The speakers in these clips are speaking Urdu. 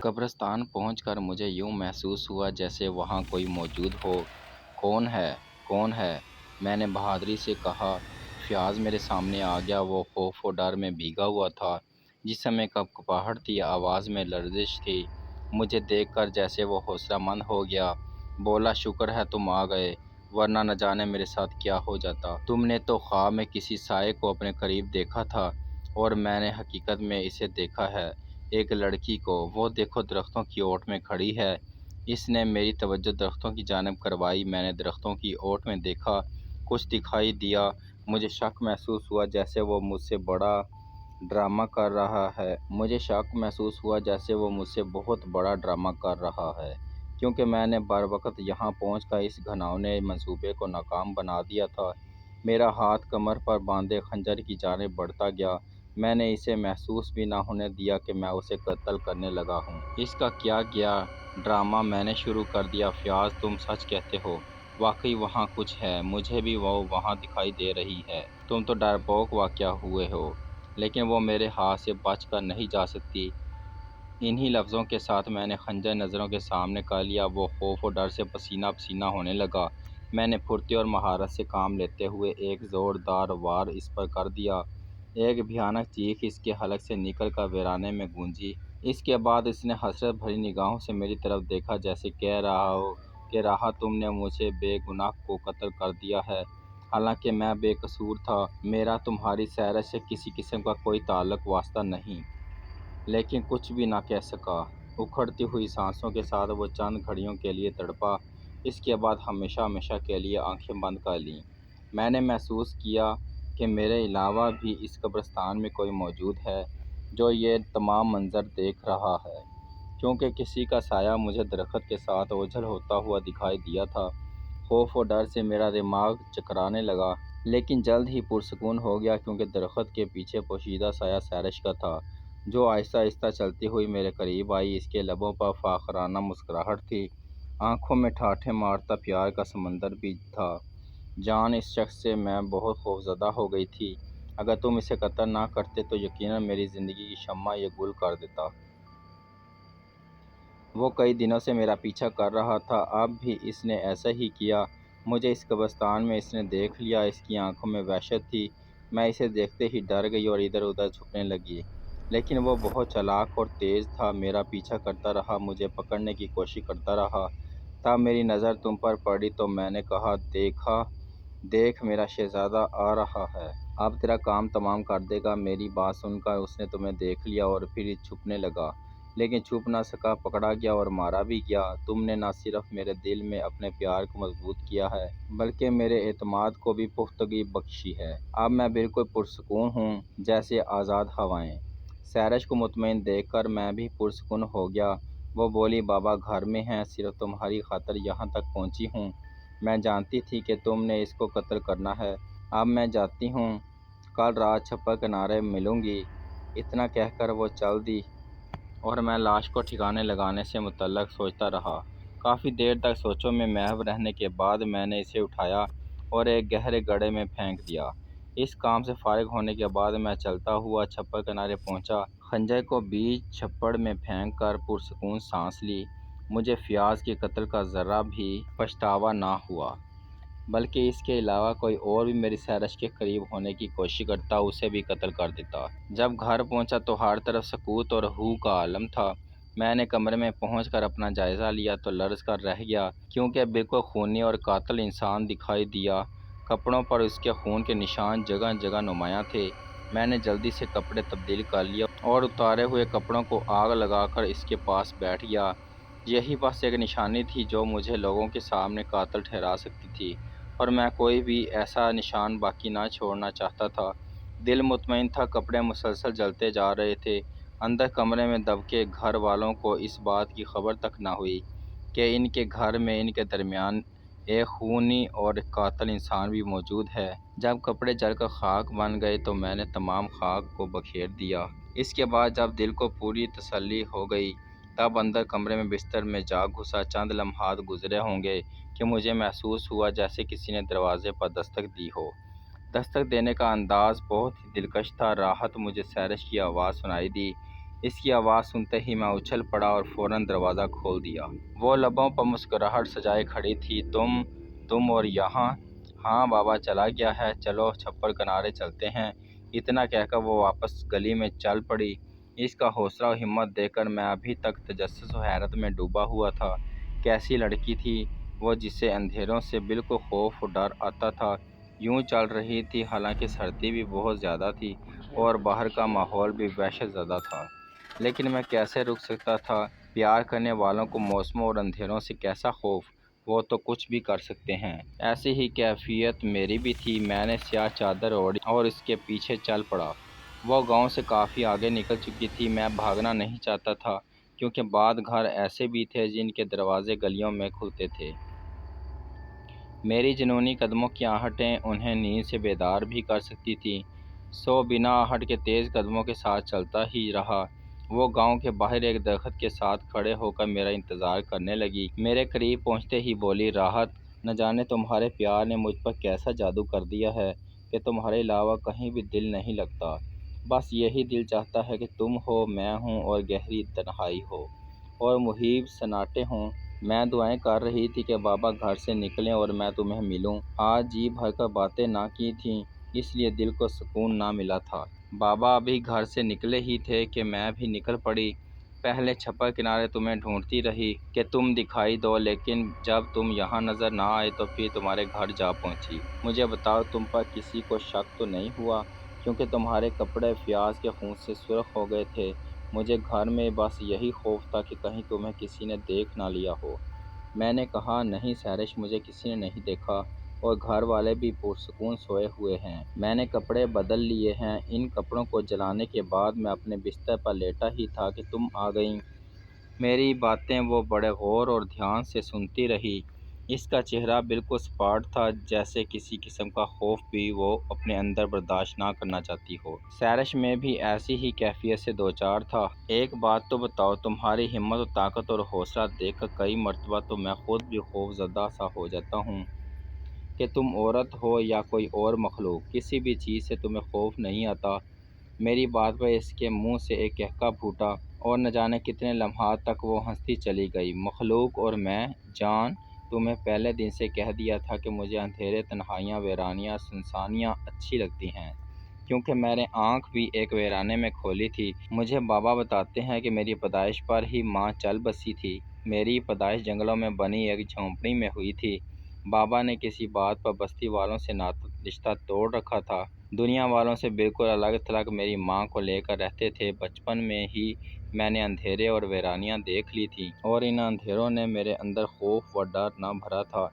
قبرستان پہنچ کر مجھے یوں محسوس ہوا جیسے وہاں کوئی موجود ہو۔ کون ہے؟ کون ہے؟ میں نے بہادری سے کہا۔ فیاض میرے سامنے آ گیا۔ وہ خوف و ڈر میں بھیگا ہوا تھا، جسم میں کپکپاہٹ تھی، آواز میں لرزش تھی۔ مجھے دیکھ کر جیسے وہ حوصلہ مند ہو گیا، بولا شکر ہے تم آ گئے، ورنہ نہ جانے میرے ساتھ کیا ہو جاتا۔ تم نے تو خواب میں کسی سائے کو اپنے قریب دیکھا تھا، اور میں نے حقیقت میں اسے دیکھا ہے، ایک لڑکی کو۔ وہ دیکھو درختوں کی اوٹ میں کھڑی ہے۔ اس نے میری توجہ درختوں کی جانب کروائی۔ میں نے درختوں کی اوٹ میں دیکھا، کچھ دکھائی دیا۔ مجھے شک محسوس ہوا جیسے وہ مجھ سے بڑا ڈرامہ کر رہا ہے۔ مجھے شک محسوس ہوا جیسے وہ مجھ سے بہت بڑا ڈرامہ کر رہا ہے، کیونکہ میں نے بروقت یہاں پہنچ کر اس گھناؤنے منصوبے کو ناکام بنا دیا تھا۔ میرا ہاتھ کمر پر باندھے خنجر کی جانب بڑھتا گیا۔ میں نے اسے محسوس بھی نہ ہونے دیا کہ میں اسے قتل کرنے لگا ہوں۔ اس کا کیا گیا ڈرامہ میں نے شروع کر دیا۔ فیاض تم سچ کہتے ہو، واقعی وہاں کچھ ہے، مجھے بھی وہ وہاں دکھائی دے رہی ہے۔ تم تو ڈرپوک واقع ہوئے ہو، لیکن وہ میرے ہاتھ سے بچ کر نہیں جا سکتی۔ انہی لفظوں کے ساتھ میں نے خنجر نظروں کے سامنے کر لیا۔ وہ خوف و ڈر سے پسینہ پسینہ ہونے لگا۔ میں نے پھرتی اور مہارت سے کام لیتے ہوئے ایک زوردار وار اس پر کر دیا۔ ایک بھیانک چیخ اس کے حلق سے نکل کر ویرانے میں گونجی۔ اس کے بعد اس نے حسرت بھری نگاہوں سے میری طرف دیکھا، جیسے کہہ رہا ہو کہ رہا تم نے مجھے بے گناہ کو قتل کر دیا ہے، حالانکہ میں بے قصور تھا۔ میرا تمہاری سیرت سے کسی قسم کا کوئی تعلق واسطہ نہیں۔ لیکن کچھ بھی نہ کہہ سکا۔ اکھڑتی ہوئی سانسوں کے ساتھ وہ چند گھڑیوں کے لیے تڑپا، اس کے بعد ہمیشہ ہمیشہ کے لیے آنکھیں بند کر لیں۔ میں نے محسوس کیا کہ میرے علاوہ بھی اس قبرستان میں کوئی موجود ہے جو یہ تمام منظر دیکھ رہا ہے، کیونکہ کسی کا سایہ مجھے درخت کے ساتھ اوجھل ہوتا ہوا دکھائی دیا تھا۔ خوف و ڈر سے میرا دماغ چکرانے لگا، لیکن جلد ہی پرسکون ہو گیا، کیونکہ درخت کے پیچھے پوشیدہ سایہ سیرش کا تھا، جو آہستہ آہستہ چلتی ہوئی میرے قریب آئی۔ اس کے لبوں پر فاخرانہ مسکراہٹ تھی، آنکھوں میں ٹھاٹھے مارتا پیار کا سمندر بھی تھا۔ جان، اس شخص سے میں بہت خوفزدہ ہو گئی تھی۔ اگر تم اسے قتل نہ کرتے تو یقیناً میری زندگی کی شمع یہ گل کر دیتا۔ وہ کئی دنوں سے میرا پیچھا کر رہا تھا، اب بھی اس نے ایسا ہی کیا۔ مجھے اس قبرستان میں اس نے دیکھ لیا۔ اس کی آنکھوں میں وحشت تھی۔ میں اسے دیکھتے ہی ڈر گئی اور ادھر ادھر جھکنے لگی، لیکن وہ بہت چالاک اور تیز تھا۔ میرا پیچھا کرتا رہا، مجھے پکڑنے کی کوشش کرتا رہا۔ تب میری نظر تم پر پڑی تو میں نے کہا، دیکھ میرا شہزادہ آ رہا ہے، اب تیرا کام تمام کر دے گا۔ میری بات سن کر اس نے تمہیں دیکھ لیا اور پھر چھپنے لگا، لیکن چھپ نہ سکا، پکڑا گیا اور مارا بھی گیا۔ تم نے نہ صرف میرے دل میں اپنے پیار کو مضبوط کیا ہے، بلکہ میرے اعتماد کو بھی پختگی بخشی ہے۔ اب میں بالکل پرسکون ہوں، جیسے آزاد ہوائیں۔ سیرش کو مطمئن دیکھ کر میں بھی پرسکون ہو گیا۔ وہ بولی، بابا گھر میں ہیں، صرف تمہاری خاطر یہاں تک پہنچی ہوں۔ میں جانتی تھی کہ تم نے اس کو قتل کرنا ہے۔ اب میں جاتی ہوں، کل رات چھپر کنارے ملوں گی۔ اتنا کہہ کر وہ چل دی، اور میں لاش کو ٹھکانے لگانے سے متعلق سوچتا رہا۔ کافی دیر تک سوچوں میں محو رہنے کے بعد میں نے اسے اٹھایا اور ایک گہرے گڑھے میں پھینک دیا۔ اس کام سے فارغ ہونے کے بعد میں چلتا ہوا چھپر کنارے پہنچا، خنجر کو بیچ چھپڑ میں پھینک کر پرسکون سانس لی۔ مجھے فیاض کے قتل کا ذرہ بھی پچھتاوا نہ ہوا، بلکہ اس کے علاوہ کوئی اور بھی میری سیرش کے قریب ہونے کی کوشش کرتا، اسے بھی قتل کر دیتا۔ جب گھر پہنچا تو ہر طرف سکوت اور ہو کا عالم تھا۔ میں نے کمرے میں پہنچ کر اپنا جائزہ لیا تو لرز کر رہ گیا، کیونکہ بالکل خونی اور قاتل انسان دکھائی دیا۔ کپڑوں پر اس کے خون کے نشان جگہ جگہ نمایاں تھے۔ میں نے جلدی سے کپڑے تبدیل کر لیے اور اتارے ہوئے کپڑوں کو آگ لگا کر اس کے پاس بیٹھ گیا۔ یہی بس ایک نشانی تھی جو مجھے لوگوں کے سامنے قاتل ٹھہرا سکتی تھی، اور میں کوئی بھی ایسا نشان باقی نہ چھوڑنا چاہتا تھا۔ دل مطمئن تھا، کپڑے مسلسل جلتے جا رہے تھے۔ اندر کمرے میں دب کے گھر والوں کو اس بات کی خبر تک نہ ہوئی کہ ان کے گھر میں ان کے درمیان ایک خونی اور قاتل انسان بھی موجود ہے۔ جب کپڑے جل کر خاک بن گئے تو میں نے تمام خاک کو بکھیر دیا۔ اس کے بعد جب دل کو پوری تسلی ہو گئی، تب اندر کمرے میں بستر میں جا گھسا۔ چند لمحات گزرے ہوں گے کہ مجھے محسوس ہوا جیسے کسی نے دروازے پر دستک دی ہو۔ دستک دینے کا انداز بہت ہی دلکش تھا۔ راحت، مجھے سیرش کی آواز سنائی دی، اس کی آواز سنتے ہی میں اچھل پڑا اور فوراً دروازہ کھول دیا۔ وہ لبوں پر مسکراہٹ سجائے کھڑی تھی۔ تم اور یہاں؟ ہاں بابا چلا گیا ہے، چلو چھپر کنارے چلتے ہیں۔ اتنا کہہ کر وہ واپس گلی میں چل پڑی۔ اس کا حوصلہ و ہمت دیکھ کر میں ابھی تک تجسس و حیرت میں ڈوبا ہوا تھا۔ کیسی لڑکی تھی وہ جسے اندھیروں سے بالکل خوف و ڈر آتا تھا۔ یوں چل رہی تھی حالانکہ سردی بھی بہت زیادہ تھی اور باہر کا ماحول بھی وحشت زدہ تھا، لیکن میں کیسے رک سکتا تھا؟ پیار کرنے والوں کو موسموں اور اندھیروں سے کیسا خوف؟ وہ تو کچھ بھی کر سکتے ہیں۔ ایسی ہی کیفیت میری بھی تھی۔ میں نے سیاہ چادر اوڑھی اور اس کے پیچھے چل پڑا۔ وہ گاؤں سے کافی آگے نکل چکی تھی۔ میں بھاگنا نہیں چاہتا تھا کیونکہ بعض گھر ایسے بھی تھے جن کے دروازے گلیوں میں کھلتے تھے۔ میری جنونی قدموں کی آہٹیں انہیں نیند سے بیدار بھی کر سکتی تھیں۔ سو بنا آہٹ کے تیز قدموں کے ساتھ چلتا ہی رہا۔ وہ گاؤں کے باہر ایک درخت کے ساتھ کھڑے ہو کر میرا انتظار کرنے لگی۔ میرے قریب پہنچتے ہی بولی، راحت، نہ جانے تمہارے پیار نے مجھ پر کیسا جادو کر دیا ہے کہ تمہارے علاوہ کہیں بھی دل نہیں لگتا۔ بس یہی دل چاہتا ہے کہ تم ہو، میں ہوں اور گہری تنہائی ہو اور مہیب سناٹے ہوں۔ میں دعائیں کر رہی تھی کہ بابا گھر سے نکلیں اور میں تمہیں ملوں۔ آج جی بھر کر باتیں نہ کی تھیں، اس لیے دل کو سکون نہ ملا تھا۔ بابا ابھی گھر سے نکلے ہی تھے کہ میں بھی نکل پڑی۔ پہلے چھپر کنارے تمہیں ڈھونڈتی رہی کہ تم دکھائی دو، لیکن جب تم یہاں نظر نہ آئے تو پھر تمہارے گھر جا پہنچی۔ مجھے بتاؤ، تم پر کسی کو شک تو نہیں ہوا؟ کیونکہ تمہارے کپڑے فیاض کے خون سے سرخ ہو گئے تھے۔ مجھے گھر میں بس یہی خوف تھا کہ کہیں تمہیں کسی نے دیکھ نہ لیا ہو۔ میں نے کہا، نہیں سیرش، مجھے کسی نے نہیں دیکھا اور گھر والے بھی پرسکون سوئے ہوئے ہیں۔ میں نے کپڑے بدل لیے ہیں۔ ان کپڑوں کو جلانے کے بعد میں اپنے بستر پر لیٹا ہی تھا کہ تم آ گئیں۔ میری باتیں وہ بڑے غور اور دھیان سے سنتی رہی۔ اس کا چہرہ بالکل سپاٹ تھا، جیسے کسی قسم کا خوف بھی وہ اپنے اندر برداشت نہ کرنا چاہتی ہو۔ سیرش میں بھی ایسی ہی کیفیت سے دوچار تھا۔ ایک بات تو بتاؤ، تمہاری ہمت و طاقت اور حوصلہ دیکھ کر کئی مرتبہ تو میں خود بھی خوف زدہ سا ہو جاتا ہوں کہ تم عورت ہو یا کوئی اور مخلوق، کسی بھی چیز سے تمہیں خوف نہیں آتا۔ میری بات پر اس کے منہ سے ایک قہقہ پھوٹا اور نہ جانے کتنے لمحات تک وہ ہنستی چلی گئی۔ مخلوق اور میں؟ جان، تمہیں پہلے دن سے کہہ دیا تھا کہ مجھے اندھیرے، تنہائیاں، ویرانیاں، سنسانیاں اچھی لگتی ہیں، کیونکہ میں نے آنکھ بھی ایک ویرانے میں کھولی تھی۔ مجھے بابا بتاتے ہیں کہ میری پیدائش پر ہی ماں چل بسی تھی۔ میری پیدائش جنگلوں میں بنی ایک جھونپڑی میں ہوئی تھی۔ بابا نے کسی بات پر بستی والوں سے ناتا رشتہ توڑ رکھا تھا۔ دنیا والوں سے بالکل الگ تھلگ میری ماں کو لے کر رہتے تھے۔ بچپن میں ہی میں نے اندھیرے اور ویرانیاں دیکھ لی تھیں اور ان اندھیروں نے میرے اندر خوف و ڈر نہ بھرا تھا،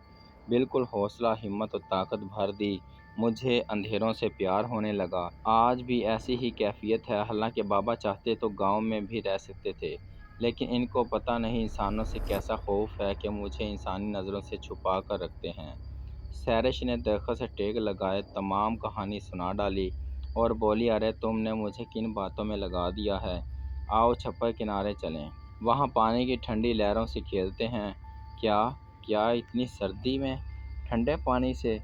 بالکل حوصلہ، ہمت و طاقت بھر دی۔ مجھے اندھیروں سے پیار ہونے لگا۔ آج بھی ایسی ہی کیفیت ہے۔ حالانکہ بابا چاہتے تو گاؤں میں بھی رہ سکتے تھے، لیکن ان کو پتہ نہیں انسانوں سے کیسا خوف ہے کہ مجھے انسانی نظروں سے چھپا کر رکھتے ہیں۔ سیرش نے درخت سے ٹیک لگائے تمام کہانی سنا ڈالی اور بولی، ارے تم نے مجھے کن باتوں میں لگا دیا ہے؟ آؤ چھپر کنارے چلیں، وہاں پانی کی ٹھنڈی لہروں سے کھیلتے ہیں۔ کیا اتنی سردی میں؟ ٹھنڈے پانی سے؟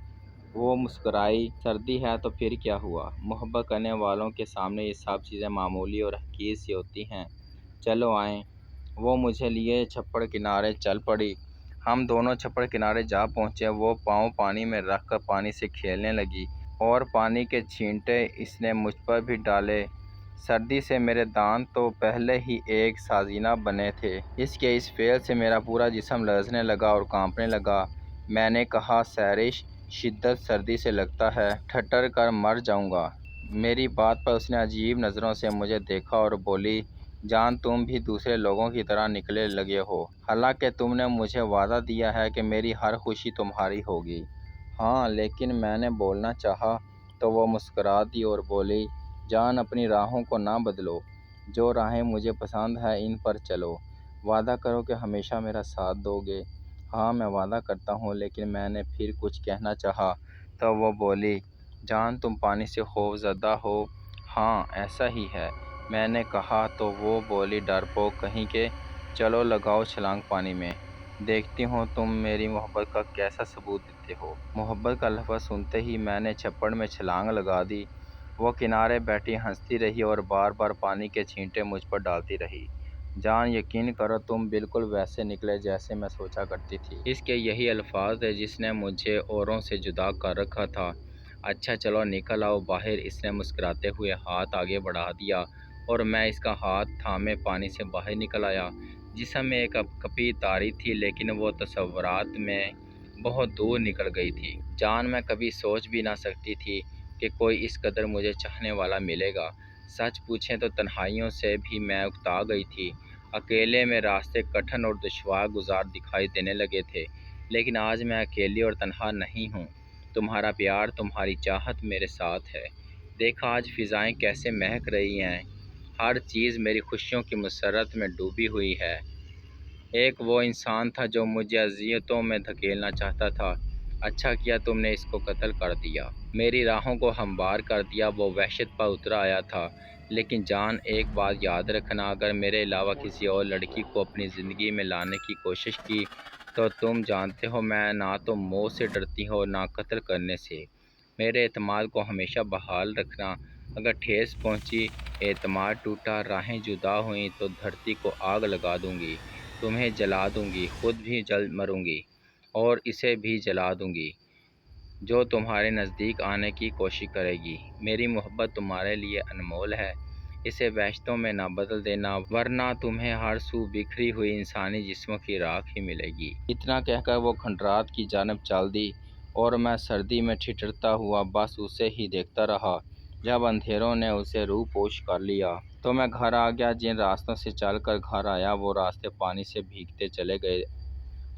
وہ مسکرائی۔ سردی ہے تو پھر کیا ہوا؟ محبت کرنے والوں کے سامنے یہ سب چیزیں معمولی اور حقیر سی ہوتی ہیں۔ چلو آئیں۔ وہ مجھے لیے چھپر کنارے چل پڑی۔ ہم دونوں چھپر کنارے جا پہنچے۔ وہ پاؤں پانی میں رکھ کر پانی سے کھیلنے لگی اور پانی کے چھینٹے اس نے مجھ پر بھی ڈالے۔ سردی سے میرے دانت تو پہلے ہی ایک سازینہ بنے تھے۔ اس کے اس فعل سے میرا پورا جسم لرزنے لگا اور کانپنے لگا۔ میں نے کہا، سیرش، شدت سردی سے لگتا ہے، ٹھٹر کر مر جاؤں گا۔ میری بات پر اس نے عجیب نظروں سے مجھے دیکھا اور بولی، جان، تم بھی دوسرے لوگوں کی طرح نکلنے لگے ہو، حالانکہ تم نے مجھے وعدہ دیا ہے کہ میری ہر خوشی تمہاری ہوگی۔ ہاں، لیکن میں نے بولنا چاہا تو وہ مسکرا دی اور بولی، جان، اپنی راہوں کو نہ بدلو، جو راہیں مجھے پسند ہیں ان پر چلو، وعدہ کرو کہ ہمیشہ میرا ساتھ دو گے۔ ہاں، میں وعدہ کرتا ہوں۔ لیکن میں نے پھر کچھ کہنا چاہا تو وہ بولی، جان، تم پانی سے خوف زدہ ہو؟ ہاں، ایسا ہی ہے، میں نے کہا تو وہ بولی، ڈرپوک کہیں کے، چلو لگاؤ چھلانگ پانی میں، دیکھتی ہوں تم میری محبت کا کیسا ثبوت دیتے ہو۔ محبت کا لفظ سنتے ہی میں نے چھپڑ میں چھلانگ لگا دی۔ وہ کنارے بیٹھی ہنستی رہی اور بار بار پانی کے چھینٹے مجھ پر ڈالتی رہی۔ جان، یقین کرو تم بالکل ویسے نکلے جیسے میں سوچا کرتی تھی۔ اس کے یہی الفاظ تھے جس نے مجھے اوروں سے جدا کر رکھا تھا۔ اچھا چلو نکل آؤ باہر، اس نے مسکراتے ہوئے ہاتھ آگے بڑھا دیا اور میں اس کا ہاتھ تھامے پانی سے باہر نکل آیا۔ جسم میں ایک کپی طاری تھی لیکن وہ تصورات میں بہت دور نکل گئی تھی۔ جان، میں کبھی سوچ بھی نہ سکتی تھی کہ کوئی اس قدر مجھے چاہنے والا ملے گا۔ سچ پوچھیں تو تنہائیوں سے بھی میں اکتا گئی تھی۔ اکیلے میں راستے کٹھن اور دشوار گزار دکھائی دینے لگے تھے، لیکن آج میں اکیلی اور تنہا نہیں ہوں۔ تمہارا پیار، تمہاری چاہت میرے ساتھ ہے۔ دیکھا آج فضائیں کیسے مہک رہی ہیں، ہر چیز میری خوشیوں کی مسرت میں ڈوبی ہوئی ہے۔ ایک وہ انسان تھا جو مجھے اذیتوں میں دھکیلنا چاہتا تھا، اچھا کیا تم نے اس کو قتل کر دیا، میری راہوں کو ہموار کر دیا۔ وہ وحشت پر اتر آیا تھا، لیکن جان ایک بات یاد رکھنا، اگر میرے علاوہ کسی اور لڑکی کو اپنی زندگی میں لانے کی کوشش کی تو تم جانتے ہو میں نہ تو موت سے ڈرتی ہوں نہ قتل کرنے سے۔ میرے اعتماد کو ہمیشہ بحال رکھنا، اگر ٹھیس پہنچی، اعتماد ٹوٹا، راہیں جدا ہوئیں تو دھرتی کو آگ لگا دوں گی، تمہیں جلا دوں گی، خود بھی جل مروں گی اور اسے بھی جلا دوں گی جو تمہارے نزدیک آنے کی کوشش کرے گی۔ میری محبت تمہارے لیے انمول ہے، اسے وحشتوں میں نہ بدل دینا ورنہ تمہیں ہر سو بکھری ہوئی انسانی جسموں کی راکھ ہی ملے گی۔ اتنا کہہ کر وہ کھنڈرات کی جانب چل دی اور میں سردی میں ٹھٹرتا ہوا بس اسے ہی دیکھتا رہا۔ جب اندھیروں نے اسے روح پوش کر لیا تو میں گھر آ گیا۔ جن راستوں سے چل کر گھر آیا وہ راستے پانی سے بھیگتے چلے گئے۔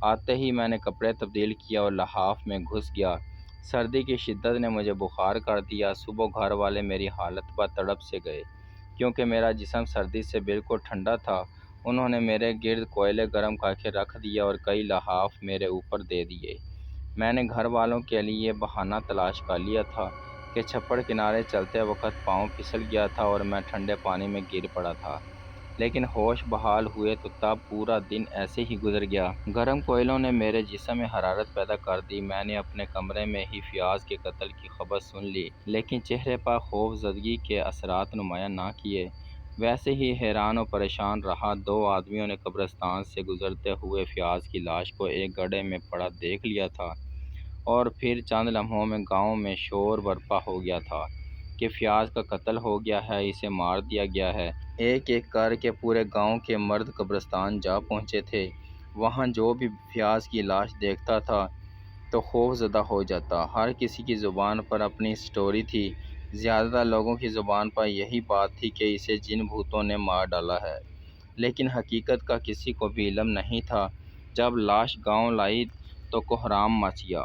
آتے ہی میں نے کپڑے تبدیل کیا اور لحاف میں گھس گیا۔ سردی کی شدت نے مجھے بخار کر دیا۔ صبح گھر والے میری حالت پر تڑپ سے گئے کیونکہ میرا جسم سردی سے بالکل ٹھنڈا تھا۔ انہوں نے میرے گرد کوئلے گرم کر کے رکھ دیے اور کئی لحاف میرے اوپر دے دیے۔ میں نے گھر والوں کے لیے یہ بہانہ تلاش کر لیا تھا کہ چھپڑ کنارے چلتے وقت پاؤں پھسل گیا تھا اور میں ٹھنڈے پانی میں گر پڑا تھا، لیکن ہوش بحال ہوئے تو تب پورا دن ایسے ہی گزر گیا۔ گرم کوئلوں نے میرے جسم میں حرارت پیدا کر دی۔ میں نے اپنے کمرے میں ہی فیاض کے قتل کی خبر سن لی، لیکن چہرے پر خوف زدگی کے اثرات نمایاں نہ کیے، ویسے ہی حیران و پریشان رہا۔ 2 آدمیوں نے قبرستان سے گزرتے ہوئے فیاض کی لاش کو ایک گڑھے میں پڑا دیکھ لیا تھا اور پھر چند لمحوں میں گاؤں میں شور برپا ہو گیا تھا کہ فیاض کا قتل ہو گیا ہے، اسے مار دیا گیا ہے۔ ایک ایک کر کے پورے گاؤں کے مرد قبرستان جا پہنچے تھے۔ وہاں جو بھی فیاض کی لاش دیکھتا تھا تو خوف زدہ ہو جاتا۔ ہر کسی کی زبان پر اپنی سٹوری تھی۔ زیادہ تر لوگوں کی زبان پر یہی بات تھی کہ اسے جن بھوتوں نے مار ڈالا ہے، لیکن حقیقت کا کسی کو بھی علم نہیں تھا۔ جب لاش گاؤں لائی تو کوہرام مچ گیا۔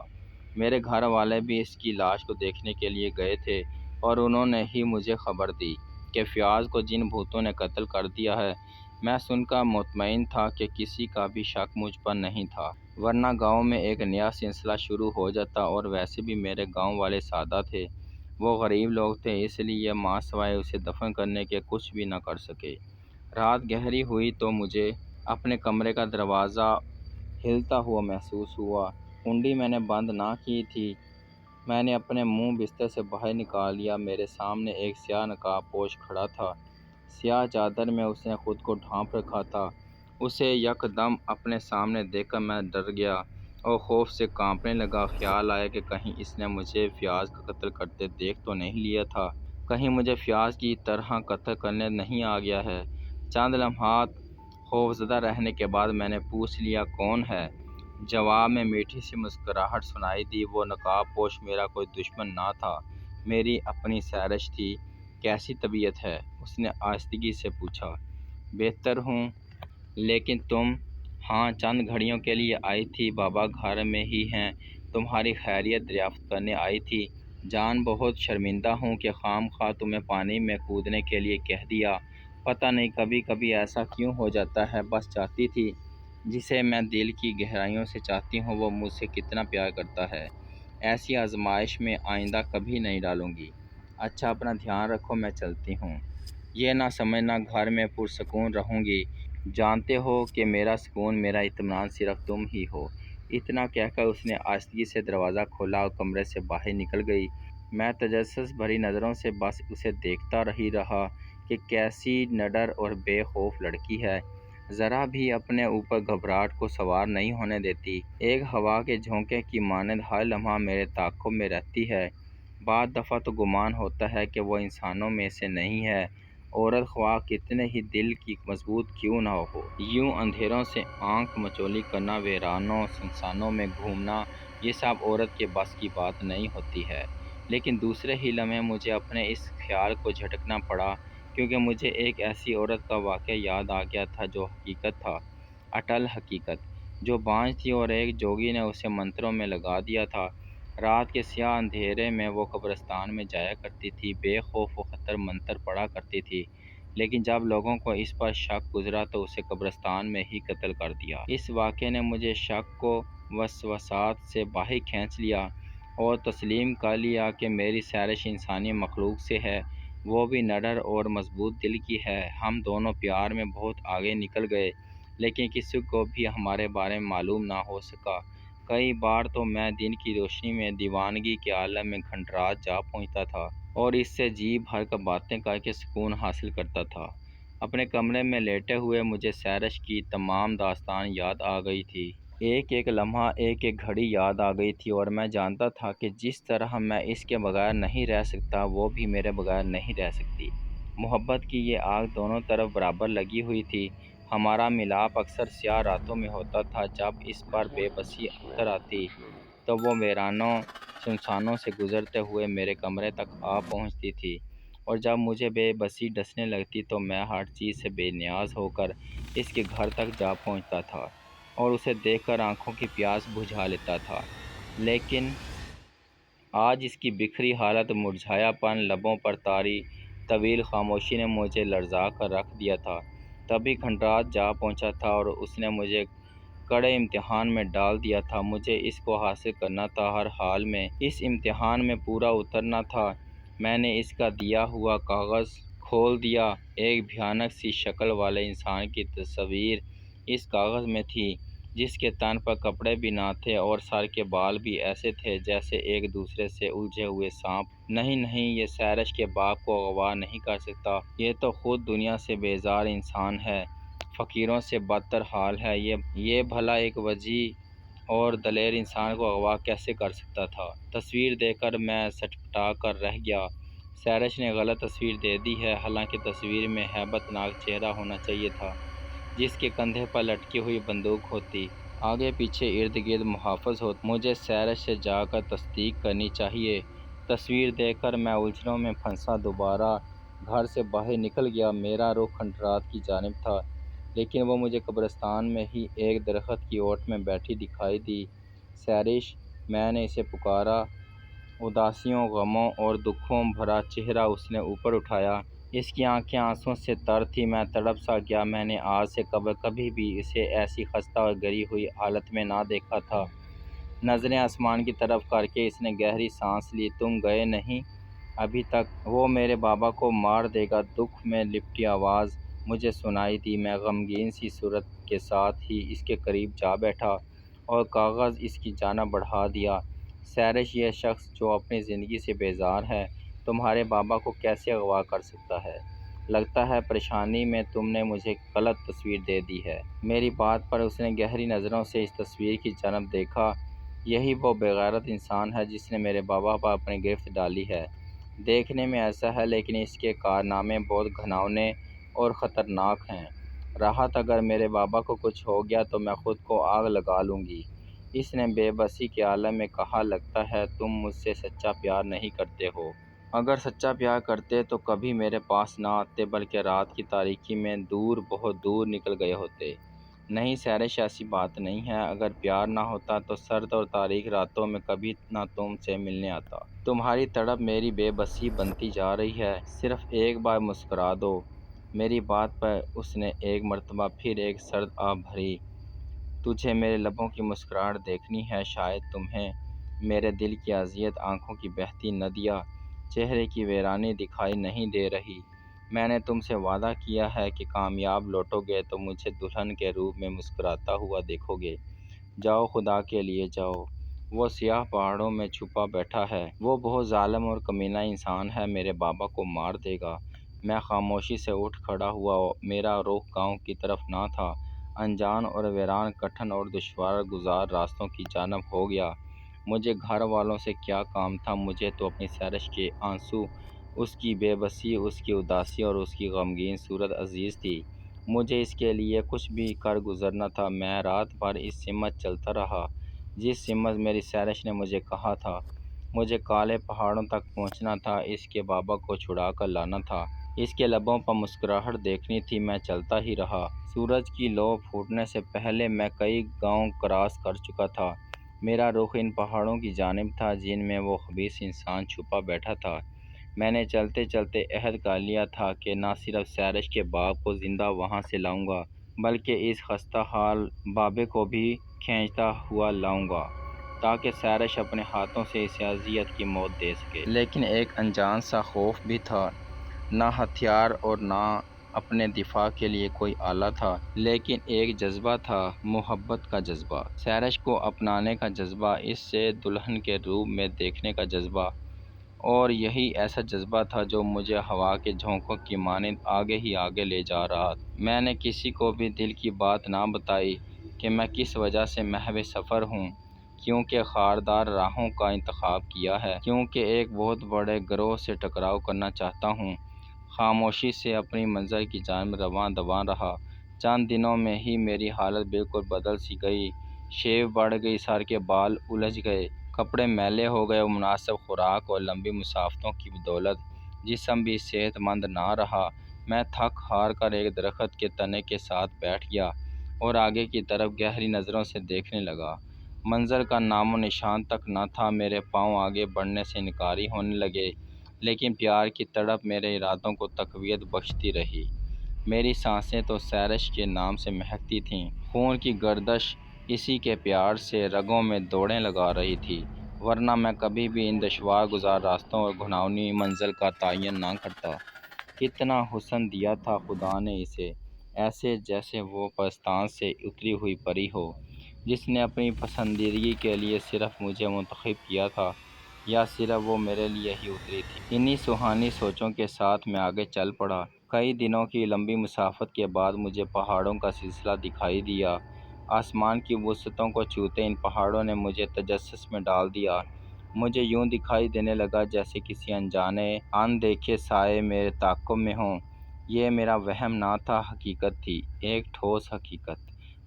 میرے گھر والے بھی اس کی لاش کو دیکھنے کے لیے گئے تھے اور انہوں نے ہی مجھے خبر دی کہ فیاض کو جن بھوتوں نے قتل کر دیا ہے۔ میں سن کر مطمئن تھا کہ کسی کا بھی شک مجھ پر نہیں تھا، ورنہ گاؤں میں ایک نیا سلسلہ شروع ہو جاتا، اور ویسے بھی میرے گاؤں والے سادہ تھے، وہ غریب لوگ تھے، اس لیے ماں سوائے اسے دفن کرنے کے کچھ بھی نہ کر سکے۔ رات گہری ہوئی تو مجھے اپنے کمرے کا دروازہ ہلتا ہوا محسوس ہوا۔ کنڈی میں نے بند نہ کی تھی۔ میں نے اپنے منہ بستر سے باہر نکال لیا۔ میرے سامنے ایک سیاہ نقاب پوش کھڑا تھا۔ سیاہ چادر میں اس نے خود کو ڈھانپ رکھا تھا۔ اسے یکدم اپنے سامنے دیکھ کر میں ڈر گیا اور خوف سے کانپنے لگا۔ خیال آیا کہ کہیں اس نے مجھے فیاض کا قتل کرتے دیکھ تو نہیں لیا تھا، کہیں مجھے فیاض کی طرح قتل کرنے نہیں آ گیا ہے۔ چند لمحات خوفزدہ رہنے کے بعد میں نے پوچھ لیا، کون ہے؟ جواب میں میٹھی سی مسکراہٹ سنائی دی۔ وہ نقاب پوش میرا کوئی دشمن نہ تھا، میری اپنی سرشت تھی۔ کیسی طبیعت ہے؟ اس نے آہستگی سے پوچھا۔ بہتر ہوں، لیکن تم؟ ہاں، چند گھڑیوں کے لیے آئی تھی، بابا گھر میں ہی ہیں، تمہاری خیریت دریافت کرنے آئی تھی۔ جان، بہت شرمندہ ہوں کہ خام خواہ تمہیں پانی میں کودنے کے لیے کہہ دیا۔ پتہ نہیں کبھی کبھی ایسا کیوں ہو جاتا ہے، بس چاہتی تھی، جسے میں دل کی گہرائیوں سے چاہتی ہوں وہ مجھ سے کتنا پیار کرتا ہے۔ ایسی آزمائش میں آئندہ کبھی نہیں ڈالوں گی۔ اچھا، اپنا دھیان رکھو، میں چلتی ہوں۔ یہ نہ سمجھنا گھر میں پرسکون رہوں گی، جانتے ہو کہ میرا سکون، میرا اطمینان صرف تم ہی ہو۔ اتنا کہہ کر اس نے آہستگی سے دروازہ کھولا اور کمرے سے باہر نکل گئی۔ میں تجسس بھری نظروں سے بس اسے دیکھتا ہی رہا کہ کیسی نڈر اور بے خوف لڑکی ہے، ذرا بھی اپنے اوپر گھبراہٹ کو سوار نہیں ہونے دیتی، ایک ہوا کے جھونکے کی مانند ہر لمحہ میرے تعاقب میں رہتی ہے۔ بعض دفعہ تو گمان ہوتا ہے کہ وہ انسانوں میں سے نہیں ہے، عورت خواہ کتنے ہی دل کی مضبوط کیوں نہ ہو، یوں اندھیروں سے آنکھ مچولی کرنا، ویرانوں سنسانوں میں گھومنا، یہ سب عورت کے بس کی بات نہیں ہوتی ہے۔ لیکن دوسرے ہی لمحے مجھے اپنے اس خیال کو جھٹکنا پڑا، کیونکہ مجھے ایک ایسی عورت کا واقعہ یاد آ گیا تھا جو حقیقت تھا، اٹل حقیقت، جو بانجھ تھی اور ایک جوگی نے اسے منتروں میں لگا دیا تھا۔ رات کے سیاہ اندھیرے میں وہ قبرستان میں جایا کرتی تھی، بے خوف و خطر منتر پڑھا کرتی تھی، لیکن جب لوگوں کو اس پر شک گزرا تو اسے قبرستان میں ہی قتل کر دیا۔ اس واقعے نے مجھے شک کو وسوسات سے باہر کھینچ لیا اور تسلیم کر لیا کہ میری سرشت انسانی مخلوق سے ہے، وہ بھی نڈر اور مضبوط دل کی ہے۔ ہم دونوں پیار میں بہت آگے نکل گئے، لیکن کسی کو بھی ہمارے بارے میں معلوم نہ ہو سکا۔ کئی بار تو میں دن کی روشنی میں دیوانگی کے عالم میں گھنٹرات جا پہنچتا تھا اور اس سے جی بھر کر باتیں کر کے سکون حاصل کرتا تھا۔ اپنے کمرے میں لیٹے ہوئے مجھے سیرش کی تمام داستان یاد آ گئی تھی، ایک ایک لمحہ، ایک ایک گھڑی یاد آ گئی تھی، اور میں جانتا تھا کہ جس طرح میں اس کے بغیر نہیں رہ سکتا، وہ بھی میرے بغیر نہیں رہ سکتی۔ محبت کی یہ آگ دونوں طرف برابر لگی ہوئی تھی۔ ہمارا ملاپ اکثر سیاہ راتوں میں ہوتا تھا، جب اس پر بے بسی اتر آتی تو وہ ویرانوں سنسانوں سے گزرتے ہوئے میرے کمرے تک آ پہنچتی تھی، اور جب مجھے بے بسی ڈسنے لگتی تو میں ہر چیز سے بے نیاز ہو کر اس کے گھر تک جا پہنچتا تھا اور اسے دیکھ کر آنکھوں کی پیاس بجھا لیتا تھا۔ لیکن آج اس کی بکھری حالت، مرجھایا پن، لبوں پر طاری طویل خاموشی نے مجھے لرزا کر رکھ دیا تھا۔ تبھی گھنٹرات جا پہنچا تھا اور اس نے مجھے کڑے امتحان میں ڈال دیا تھا۔ مجھے اس کو حاصل کرنا تھا، ہر حال میں اس امتحان میں پورا اترنا تھا۔ میں نے اس کا دیا ہوا کاغذ کھول دیا۔ ایک بھیانک سی شکل والے انسان کی تصویر اس کاغذ میں تھی، جس کے تن پر کپڑے بھی نہ تھے اور سر کے بال بھی ایسے تھے جیسے ایک دوسرے سے الجھے ہوئے سانپ۔ نہیں نہیں، یہ سرش کے باپ کو اغوا نہیں کر سکتا، یہ تو خود دنیا سے بیزار انسان ہے، فقیروں سے بدتر حال ہے، یہ بھلا ایک وجیح اور دلیر انسان کو اغوا کیسے کر سکتا تھا؟ تصویر دیکھ کر میں سٹپٹا کر رہ گیا۔ سرش نے غلط تصویر دے دی ہے، حالانکہ تصویر میں ہیبت ناک چہرہ ہونا چاہیے تھا، جس کے کندھے پر لٹکی ہوئی بندوق ہوتی، آگے پیچھے ارد گرد محافظ ہوتے۔ مجھے سرش سے جا کر تصدیق کرنی چاہیے۔ تصویر دیکھ کر میں الجھنوں میں پھنسا دوبارہ گھر سے باہر نکل گیا۔ میرا رخ کھنڈرات کی جانب تھا، لیکن وہ مجھے قبرستان میں ہی ایک درخت کی اوٹ میں بیٹھی دکھائی دی۔ سرش، میں نے اسے پکارا۔ اداسیوں، غموں اور دکھوں بھرا چہرہ اس نے اوپر اٹھایا۔ اس کی آنکھیں آنسوں سے تر تھیں۔ میں تڑپ سا گیا۔ میں نے آج سے قبل کبھی بھی اسے ایسی خستہ اور گری ہوئی حالت میں نہ دیکھا تھا۔ نظریں آسمان کی طرف کر کے اس نے گہری سانس لی۔ تم گئے نہیں ابھی تک؟ وہ میرے بابا کو مار دے گا، دکھ میں لپٹی آواز مجھے سنائی دی۔ میں غمگین سی صورت کے ساتھ ہی اس کے قریب جا بیٹھا اور کاغذ اس کی جانب بڑھا دیا۔ سرش، یہ شخص جو اپنی زندگی سے بیزار ہے، تمہارے بابا کو کیسے اغوا کر سکتا ہے؟ لگتا ہے پریشانی میں تم نے مجھے غلط تصویر دے دی ہے۔ میری بات پر اس نے گہری نظروں سے اس تصویر کی جانب دیکھا۔ یہی وہ بے غیرت انسان ہے جس نے میرے بابا پر اپنی گرفت ڈالی ہے۔ دیکھنے میں ایسا ہے، لیکن اس کے کارنامے بہت گھناؤنے اور خطرناک ہیں۔ راحت، اگر میرے بابا کو کچھ ہو گیا تو میں خود کو آگ لگا لوں گی۔ اس نے بے بسی کے عالم میں کہا۔ لگتا ہے تم مجھ سے سچا پیار نہیں کرتے ہو۔ اگر سچا پیار کرتے تو کبھی میرے پاس نہ آتے، بلکہ رات کی تاریکی میں دور، بہت دور نکل گئے ہوتے۔ نہیں سرش، ایسی بات نہیں ہے۔ اگر پیار نہ ہوتا تو سرد اور تاریک راتوں میں کبھی نہ تم سے ملنے آتا۔ تمہاری تڑپ میری بے بسی بنتی جا رہی ہے۔ صرف ایک بار مسکرا دو۔ میری بات پر اس نے ایک مرتبہ پھر ایک سرد آہ بھری۔ تجھے میرے لبوں کی مسکراہٹ دیکھنی ہے، شاید تمہیں میرے دل کی اذیت، آنکھوں کی بہتی ندیاں، چہرے کی ویرانی دکھائی نہیں دے رہی؟ میں نے تم سے وعدہ کیا ہے کہ کامیاب لوٹو گے تو مجھے دلہن کے روپ میں مسکراتا ہوا دیکھو گے۔ جاؤ، خدا کے لیے جاؤ۔ وہ سیاہ پہاڑوں میں چھپا بیٹھا ہے، وہ بہت ظالم اور کمینہ انسان ہے، میرے بابا کو مار دے گا۔ میں خاموشی سے اٹھ کھڑا ہوا، میرا رخ گاؤں کی طرف نہ تھا، انجان اور ویران، کٹھن اور دشوار گزار راستوں کی جانب ہو گیا۔ مجھے گھر والوں سے کیا کام تھا، مجھے تو اپنی سرش کے آنسو، اس کی بے بسی، اس کی اداسی اور اس کی غمگین صورت عزیز تھی۔ مجھے اس کے لیے کچھ بھی کر گزرنا تھا۔ میں رات بھر اس سمت چلتا رہا جس سمت میری سرش نے مجھے کہا تھا۔ مجھے کالے پہاڑوں تک پہنچنا تھا، اس کے بابا کو چھڑا کر لانا تھا، اس کے لبوں پر مسکراہٹ دیکھنی تھی۔ میں چلتا ہی رہا۔ سورج کی لو پھوٹنے سے پہلے میں کئی گاؤں کراس کر چکا تھا۔ میرا رخ ان پہاڑوں کی جانب تھا جن میں وہ خبیث انسان چھپا بیٹھا تھا۔ میں نے چلتے چلتے عہد کر لیا تھا کہ نہ صرف سرش کے باپ کو زندہ وہاں سے لاؤں گا، بلکہ اس خستہ حال بابے کو بھی کھینچتا ہوا لاؤں گا، تاکہ سرش اپنے ہاتھوں سے اسے اذیت کی موت دے سکے۔ لیکن ایک انجان سا خوف بھی تھا، نہ ہتھیار اور نہ اپنے دفاع کے لیے کوئی آلہ تھا، لیکن ایک جذبہ تھا، محبت کا جذبہ، سرش کو اپنانے کا جذبہ، اس سے دلہن کے روپ میں دیکھنے کا جذبہ، اور یہی ایسا جذبہ تھا جو مجھے ہوا کے جھونکوں کی مانند آگے ہی آگے لے جا رہا تھا۔ میں نے کسی کو بھی دل کی بات نہ بتائی کہ میں کس وجہ سے محو سفر ہوں، کیونکہ خاردار راہوں کا انتخاب کیا ہے، کیونکہ ایک بہت بڑے گروہ سے ٹکراؤ کرنا چاہتا ہوں۔ خاموشی سے اپنی منزل کی جانب رواں دواں رہا۔ چند دنوں میں ہی میری حالت بالکل بدل سی گئی۔ شیو بڑھ گئی، سر کے بال الجھ گئے، کپڑے میلے ہو گئے، اور مناسب خوراک اور لمبی مسافتوں کی بدولت جسم بھی صحت مند نہ رہا۔ میں تھک ہار کر ایک درخت کے تنے کے ساتھ بیٹھ گیا اور آگے کی طرف گہری نظروں سے دیکھنے لگا۔ منظر کا نام و نشان تک نہ تھا۔ میرے پاؤں آگے بڑھنے سے انکاری ہونے لگے، لیکن پیار کی تڑپ میرے ارادوں کو تقویت بخشتی رہی۔ میری سانسیں تو سرش کے نام سے مہکتی تھیں، خون کی گردش اسی کے پیار سے رگوں میں دوڑیں لگا رہی تھی، ورنہ میں کبھی بھی ان دشوار گزار راستوں اور گھناؤنی منزل کا تعین نہ کرتا۔ کتنا حسن دیا تھا خدا نے اسے، ایسے جیسے وہ پرستان سے اتری ہوئی پری ہو، جس نے اپنی پسندیدگی کے لیے صرف مجھے منتخب کیا تھا، یا صرف وہ میرے لیے ہی اتری تھی۔ انہی سہانی سوچوں کے ساتھ میں آگے چل پڑا۔ کئی دنوں کی لمبی مسافت کے بعد مجھے پہاڑوں کا سلسلہ دکھائی دیا۔ آسمان کی وسعتوں کو چھوتے ان پہاڑوں نے مجھے تجسس میں ڈال دیا۔ مجھے یوں دکھائی دینے لگا جیسے کسی انجانے ان دیکھے سائے میرے تعاقب میں ہوں۔ یہ میرا وہم نہ تھا، حقیقت تھی، ایک ٹھوس حقیقت۔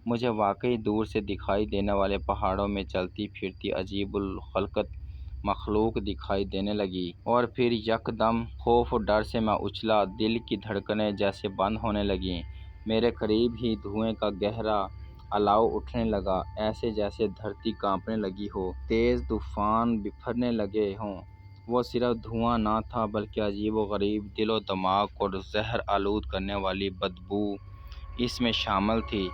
مجھے واقعی دور سے دکھائی دینے والے پہاڑوں میں چلتی پھرتی عجیب الخلقت مخلوق دکھائی دینے لگی، اور پھر یکدم خوف و ڈر سے میں اچھلا، دل کی دھڑکنیں جیسے بند ہونے لگیں۔ میرے قریب ہی دھوئیں کا گہرا الاؤ اٹھنے لگا، ایسے جیسے دھرتی کانپنے لگی ہو، تیز طوفان بپھرنے لگے ہوں۔ وہ صرف دھواں نہ تھا بلکہ عجیب و غریب، دل و دماغ کو زہر آلود کرنے والی بدبو اس میں شامل تھی۔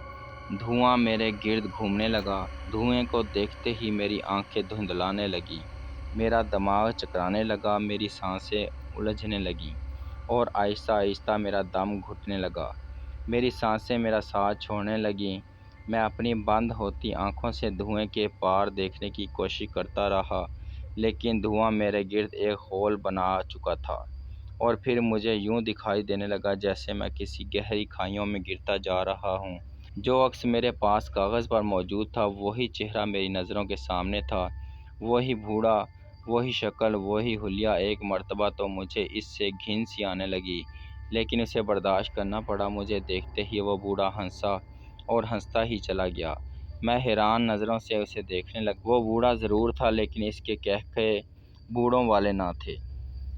دھواں میرے گرد گھومنے لگا، دھوئیں کو دیکھتے ہی میری آنکھیں دھندلانے لگیں، میرا دماغ چکرانے لگا، میری سانسیں الجھنے لگیں، اور آہستہ آہستہ میرا دم گھٹنے لگا، میری سانسیں میرا ساتھ چھوڑنے لگیں۔ میں اپنی بند ہوتی آنکھوں سے دھوئیں کے پار دیکھنے کی کوشش کرتا رہا، لیکن دھواں میرے گرد ایک خول بنا چکا تھا، اور پھر مجھے یوں دکھائی دینے لگا جیسے میں کسی گہری کھائیوں میں گرتا جا رہا ہوں۔ جو عکس میرے پاس کاغذ پر موجود تھا، وہی چہرہ میری نظروں کے سامنے تھا، وہی بوڑھا، وہی شکل، وہی حلیہ۔ ایک مرتبہ تو مجھے اس سے گھن سی آنے لگی، لیکن اسے برداشت کرنا پڑا۔ مجھے دیکھتے ہی وہ بوڑھا ہنسا اور ہنستا ہی چلا گیا۔ میں حیران نظروں سے اسے دیکھنے لگا۔ وہ بوڑھا ضرور تھا، لیکن اس کے قہقہے بوڑھوں والے نہ تھے،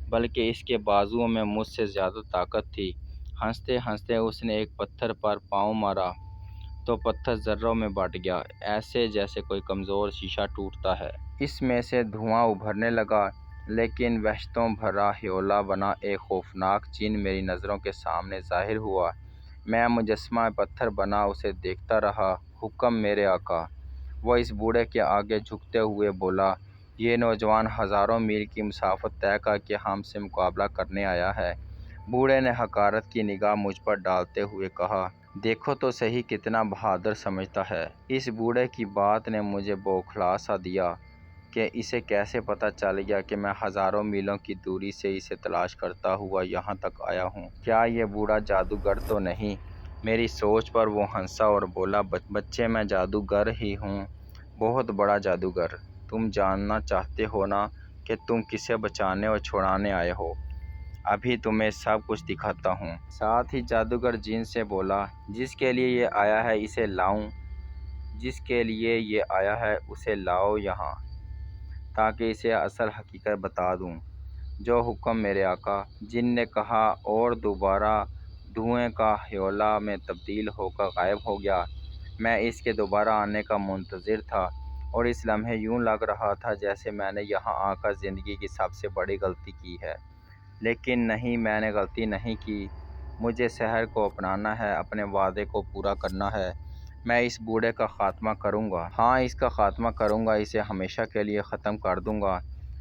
بلکہ اس کے بازوؤں میں مجھ سے زیادہ طاقت تھی۔ ہنستے ہنستے اس نے ایک پتھر پر پاؤں مارا تو پتھر ذروں میں بٹ گیا، ایسے جیسے کوئی کمزور شیشہ ٹوٹتا ہے۔ اس میں سے دھواں ابھرنے لگا، لیکن وحشتوں بھرا ہیولا بنا ایک خوفناک چین میری نظروں کے سامنے ظاہر ہوا۔ میں مجسمہ پتھر بنا اسے دیکھتا رہا۔ حکم میرے آقا! وہ اس بوڑھے کے آگے جھکتے ہوئے بولا۔ یہ نوجوان ہزاروں میل کی مسافت طے کر کے ہم سے مقابلہ کرنے آیا ہے۔ بوڑھے نے حقارت کی نگاہ مجھ پر ڈالتے ہوئے کہا، دیکھو تو صحیح کتنا بہادر سمجھتا ہے۔ اس بوڑھے کی بات نے مجھے بوکھلا سا دیا۔ کہ اسے کیسے پتہ چل گیا کہ میں ہزاروں میلوں کی دوری سے اسے تلاش کرتا ہوا یہاں تک آیا ہوں۔ کیا یہ بوڑھا جادوگر تو نہیں؟ میری سوچ پر وہ ہنسا اور بولا، بچے میں جادوگر ہی ہوں، بہت بڑا جادوگر۔ تم جاننا چاہتے ہو نا کہ تم کسے بچانے اور چھڑانے آئے ہو؟ ابھی تمہیں سب کچھ دکھاتا ہوں۔ ساتھ ہی جادوگر جن سے بولا، جس کے لیے یہ آیا ہے اسے لاؤں، جس کے لیے یہ آیا ہے اسے لاؤ یہاں، تاکہ اسے اصل حقیقت بتا دوں۔ جو حکم میرے آقا۔ جن نے کہا اور دوبارہ دھوئیں کا ہیولہ میں تبدیل ہو کر غائب ہو گیا۔ میں اس کے دوبارہ آنے کا منتظر تھا اور اس لمحے یوں لگ رہا تھا جیسے میں نے یہاں آ کر زندگی کی سب سے بڑی غلطی کی ہے۔ لیکن نہیں، میں نے غلطی نہیں کی۔ مجھے سحر کو اپنانا ہے، اپنے وعدے کو پورا کرنا ہے۔ میں اس بوڑھے کا خاتمہ کروں گا، ہاں اس کا خاتمہ کروں گا، اسے ہمیشہ کے لیے ختم کر دوں گا۔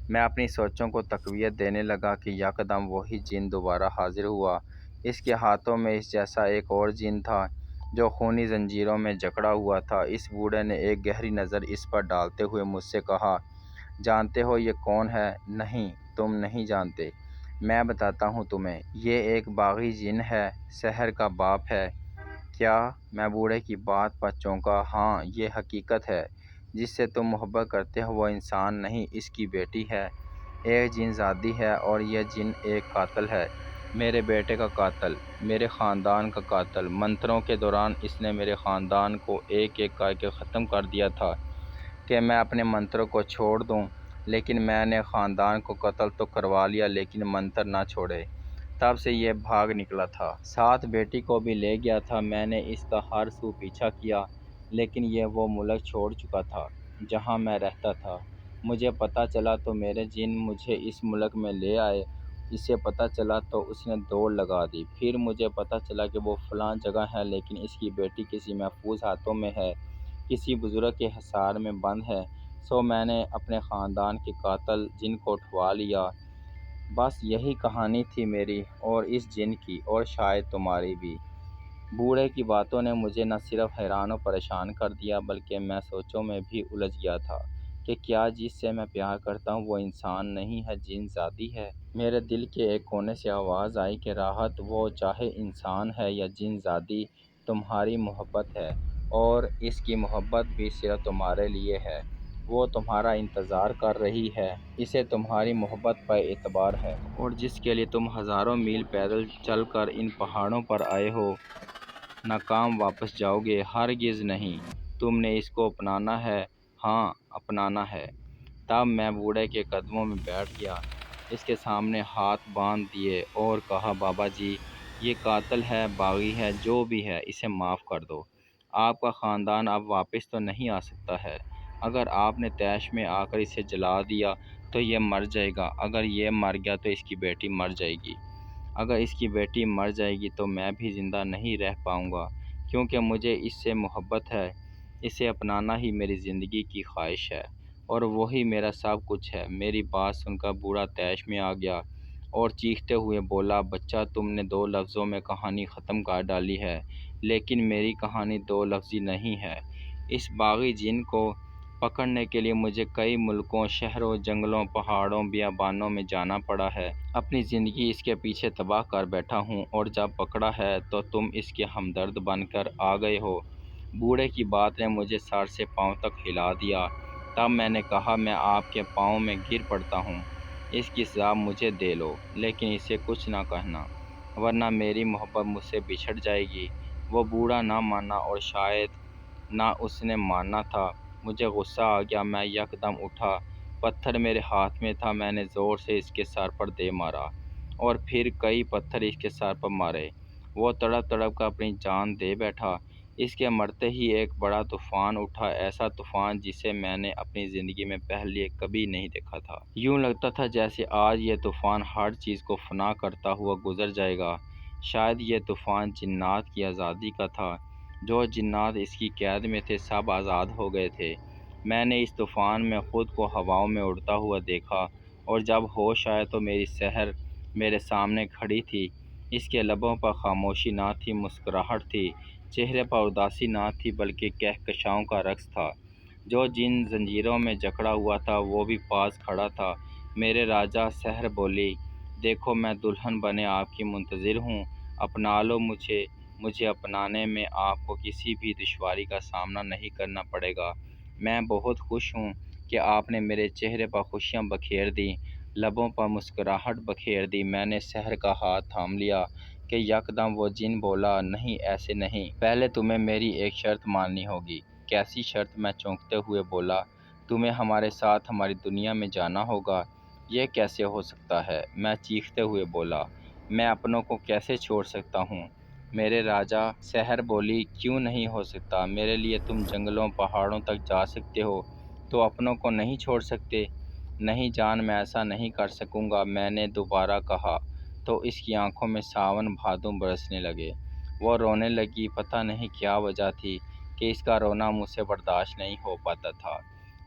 میں اپنی سوچوں کو تقویت دینے لگا کہ یکدم وہی جن دوبارہ حاضر ہوا۔ اس کے ہاتھوں میں اس جیسا ایک اور جن تھا جو خونی زنجیروں میں جکڑا ہوا تھا۔ اس بوڑھے نے ایک گہری نظر اس پر ڈالتے ہوئے مجھ سے کہا، جانتے ہو یہ کون ہے؟ نہیں، تم نہیں جانتے، میں بتاتا ہوں تمہیں۔ یہ ایک باغی جن ہے، سحر کا باپ ہے۔ کیا؟ میں بوڑھے کی بات پر چونکا۔ ہاں، یہ حقیقت ہے۔ جس سے تم محبت کرتے ہو وہ انسان نہیں، اس کی بیٹی ہے، ایک جن زادی ہے، اور یہ جن ایک قاتل ہے، میرے بیٹے کا قاتل، میرے خاندان کا قاتل۔ منتروں کے دوران اس نے میرے خاندان کو ایک ایک کر کے ختم کر دیا تھا کہ میں اپنے منتروں کو چھوڑ دوں، لیکن میں نے خاندان کو قتل تو کروا لیا لیکن منتر نہ چھوڑے۔ تب سے یہ بھاگ نکلا تھا، ساتھ بیٹی کو بھی لے گیا تھا۔ میں نے اس کا ہر سو پیچھا کیا، لیکن یہ وہ ملک چھوڑ چکا تھا جہاں میں رہتا تھا۔ مجھے پتہ چلا تو میرے جن مجھے اس ملک میں لے آئے۔ اسے پتہ چلا تو اس نے دوڑ لگا دی۔ پھر مجھے پتہ چلا کہ وہ فلاں جگہ ہے، لیکن اس کی بیٹی کسی محفوظ ہاتھوں میں ہے، کسی بزرگ کے حصار میں بند ہے۔ سو میں نے اپنے خاندان کے قاتل جن کو اٹھوا لیا۔ بس یہی کہانی تھی میری اور اس جن کی، اور شاید تمہاری بھی۔ بوڑھے کی باتوں نے مجھے نہ صرف حیران و پریشان کر دیا بلکہ میں سوچوں میں بھی الجھ گیا تھا کہ کیا جس سے میں پیار کرتا ہوں وہ انسان نہیں ہے، جن زادی ہے؟ میرے دل کے ایک کونے سے آواز آئی کہ راحت، وہ چاہے انسان ہے یا جن زادی، تمہاری محبت ہے، اور اس کی محبت بھی صرف تمہارے لیے ہے۔ وہ تمہارا انتظار کر رہی ہے، اسے تمہاری محبت پر اعتبار ہے، اور جس کے لیے تم ہزاروں میل پیدل چل کر ان پہاڑوں پر آئے ہو۔ ناکام واپس جاؤ گے؟ ہرگز نہیں، تم نے اس کو اپنانا ہے، ہاں اپنانا ہے۔ تب میں بوڑھے کے قدموں میں بیٹھ گیا، اس کے سامنے ہاتھ باندھ دیے اور کہا، بابا جی، یہ قاتل ہے، باغی ہے، جو بھی ہے، اسے معاف کر دو۔ آپ کا خاندان اب واپس تو نہیں آ سکتا ہے۔ اگر آپ نے طیش میں آ کر اسے جلا دیا تو یہ مر جائے گا، اگر یہ مر گیا تو اس کی بیٹی مر جائے گی، اگر اس کی بیٹی مر جائے گی تو میں بھی زندہ نہیں رہ پاؤں گا، کیونکہ مجھے اس سے محبت ہے۔ اسے اپنانا ہی میری زندگی کی خواہش ہے، اور وہی میرا سب کچھ ہے۔ میری بات سن کر بوڑھا طیش میں آ گیا اور چیختے ہوئے بولا، بچہ، تم نے 2 لفظوں میں کہانی ختم کر ڈالی ہے، لیکن میری کہانی 2 لفظی نہیں ہے۔ اس باغی جن کو پکڑنے کے لیے مجھے کئی ملکوں، شہروں، جنگلوں، پہاڑوں، بیابانوں میں جانا پڑا ہے۔ اپنی زندگی اس کے پیچھے تباہ کر بیٹھا ہوں، اور جب پکڑا ہے تو تم اس کے ہمدرد بن کر آ گئے ہو۔ بوڑھے کی بات نے مجھے سر سے پاؤں تک ہلا دیا۔ تب میں نے کہا، میں آپ کے پاؤں میں گر پڑتا ہوں، اس کی سزا مجھے دے لو، لیکن اسے کچھ نہ کہنا، ورنہ میری محبت مجھ سے بچھڑ جائے گی۔ وہ بوڑھا نہ مانا، اور شاید نہ اس نے ماننا تھا۔ مجھے غصہ آ گیا، میں یکدم اٹھا، پتھر میرے ہاتھ میں تھا، میں نے زور سے اس کے سر پر دے مارا، اور پھر کئی پتھر اس کے سر پر مارے۔ وہ تڑپ تڑپ کر اپنی جان دے بیٹھا۔ اس کے مرتے ہی ایک بڑا طوفان اٹھا، ایسا طوفان جسے میں نے اپنی زندگی میں پہلے کبھی نہیں دیکھا تھا۔ یوں لگتا تھا جیسے آج یہ طوفان ہر چیز کو فنا کرتا ہوا گزر جائے گا۔ شاید یہ طوفان جنات کی آزادی کا تھا۔ جو جنات اس کی قید میں تھے سب آزاد ہو گئے تھے۔ میں نے اس طوفان میں خود کو ہواؤں میں اڑتا ہوا دیکھا، اور جب ہوش آیا تو میری سحر میرے سامنے کھڑی تھی۔ اس کے لبوں پر خاموشی نہ تھی، مسکراہٹ تھی، چہرے پر اداسی نہ تھی بلکہ کہکشاؤں کا رقص تھا۔ جو جن زنجیروں میں جکڑا ہوا تھا وہ بھی پاس کھڑا تھا۔ میرے راجا، سحر بولی، دیکھو میں دلہن بنے آپ کی منتظر ہوں، اپنا لو مجھے۔ مجھے اپنانے میں آپ کو کسی بھی دشواری کا سامنا نہیں کرنا پڑے گا۔ میں بہت خوش ہوں کہ آپ نے میرے چہرے پر خوشیاں بکھیر دیں، لبوں پر مسکراہٹ بکھیر دی۔ میں نے سحر کا ہاتھ تھام لیا کہ یکدم وہ جن بولا، نہیں ایسے نہیں، پہلے تمہیں میری ایک شرط ماننی ہوگی۔ کیسی شرط؟ میں چونکتے ہوئے بولا، تمہیں ہمارے ساتھ ہماری دنیا میں جانا ہوگا۔ یہ کیسے ہو سکتا ہے؟ میں چیختے ہوئے بولا، میں اپنوں کو کیسے چھوڑ سکتا ہوں؟ میرے راجا، سحر بولی، کیوں نہیں ہو سکتا؟ میرے لیے تم جنگلوں پہاڑوں تک جا سکتے ہو تو اپنوں کو نہیں چھوڑ سکتے؟ نہیں جان، میں ایسا نہیں کر سکوں گا، میں نے دوبارہ کہا تو اس کی آنکھوں میں ساون بھادوں برسنے لگے۔ وہ رونے لگی۔ پتہ نہیں کیا وجہ تھی کہ اس کا رونا مجھ سے برداشت نہیں ہو پاتا تھا۔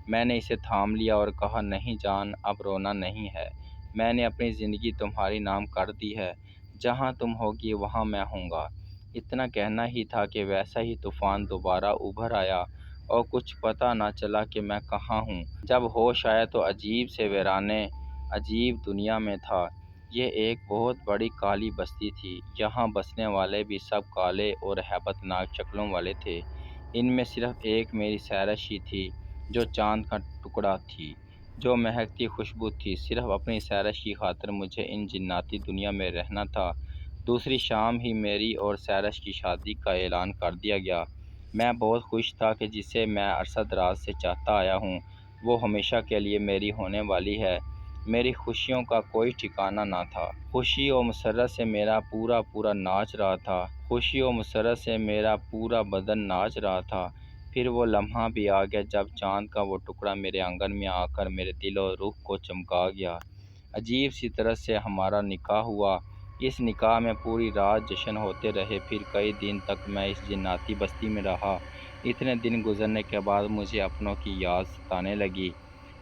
میں نے اسے تھام لیا اور کہا، نہیں جان، اب رونا نہیں ہے، میں نے اپنی زندگی تمہاری نام کر دی ہے، جہاں تم ہوگی وہاں میں ہوں گا۔ اتنا کہنا ہی تھا کہ ویسا ہی طوفان دوبارہ ابھر آیا اور کچھ پتہ نہ چلا کہ میں کہاں ہوں۔ جب ہوش آیا تو عجیب سے ویرانے، عجیب دنیا میں تھا۔ یہ ایک بہت بڑی کالی بستی تھی۔ یہاں بسنے والے بھی سب کالے اور ہیبت ناک شکلوں والے تھے۔ ان میں صرف ایک میری سیرش ہی تھی جو چاند کا ٹکڑا تھی، جو مہکتی خوشبو تھی۔ صرف اپنی سیرش کی خاطر مجھے ان جناتی دنیا میں رہنا تھا۔ دوسری شام ہی میری اور سیرش کی شادی کا اعلان کر دیا گیا۔ میں بہت خوش تھا کہ جسے میں عرصہ دراز سے چاہتا آیا ہوں وہ ہمیشہ کے لیے میری ہونے والی ہے۔ میری خوشیوں کا کوئی ٹھکانہ نہ تھا۔ خوشی و مسرت سے میرا پورا ناچ رہا تھا۔ خوشی و مسرت سے میرا پورا بدن ناچ رہا تھا۔ پھر وہ لمحہ بھی آ گیا جب چاند کا وہ ٹکڑا میرے آنگن میں آ کر میرے دل و روح کو چمکا گیا۔ عجیب سی طرح سے ہمارا نکاح ہوا۔ اس نکاح میں پوری رات جشن ہوتے رہے۔ پھر کئی دن تک میں اس جناتی بستی میں رہا۔ اتنے دن گزرنے کے بعد مجھے اپنوں کی یاد ستانے لگی،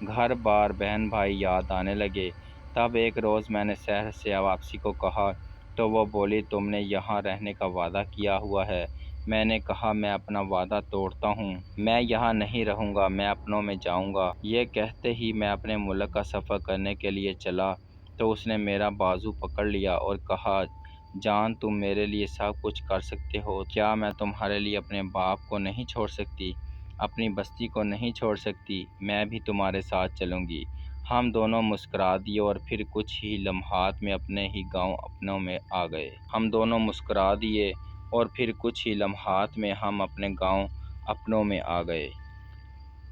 گھر بار بہن بھائی یاد آنے لگے۔ تب ایک روز میں نے سحر سے واپسی کو کہا تو وہ بولی، تم نے یہاں رہنے کا وعدہ کیا ہوا ہے۔ میں نے کہا، میں اپنا وعدہ توڑتا ہوں، میں یہاں نہیں رہوں گا، میں اپنوں میں جاؤں گا۔ یہ کہتے ہی میں اپنے ملک کا سفر کرنے کے لیے چلا تو اس نے میرا بازو پکڑ لیا اور کہا، جان تم میرے لیے سب کچھ کر سکتے ہو، کیا میں تمہارے لیے اپنے باپ کو نہیں چھوڑ سکتی، اپنی بستی کو نہیں چھوڑ سکتی؟ میں بھی تمہارے ساتھ چلوں گی۔ ہم دونوں مسکرا دیے اور پھر کچھ ہی لمحات میں اپنے ہی گاؤں اپنوں میں آ گئے۔ ہم دونوں مسکرا دیے اور پھر کچھ ہی لمحات میں ہم اپنے گاؤں اپنوں میں آ گئے۔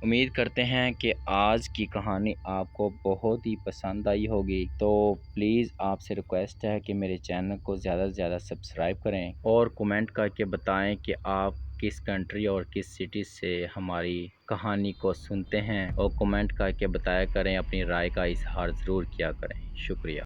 امید کرتے ہیں کہ آج کی کہانی آپ کو بہت ہی پسند آئی ہوگی، تو پلیز آپ سے ریکویسٹ ہے کہ میرے چینل کو زیادہ سے زیادہ سبسکرائب کریں اور کمنٹ کر کے بتائیں کہ آپ کس کنٹری اور کس سٹی سے ہماری کہانی کو سنتے ہیں، اور کمنٹ کر کے بتایا کریں، اپنی رائے کا اظہار ضرور کیا کریں۔ شکریہ۔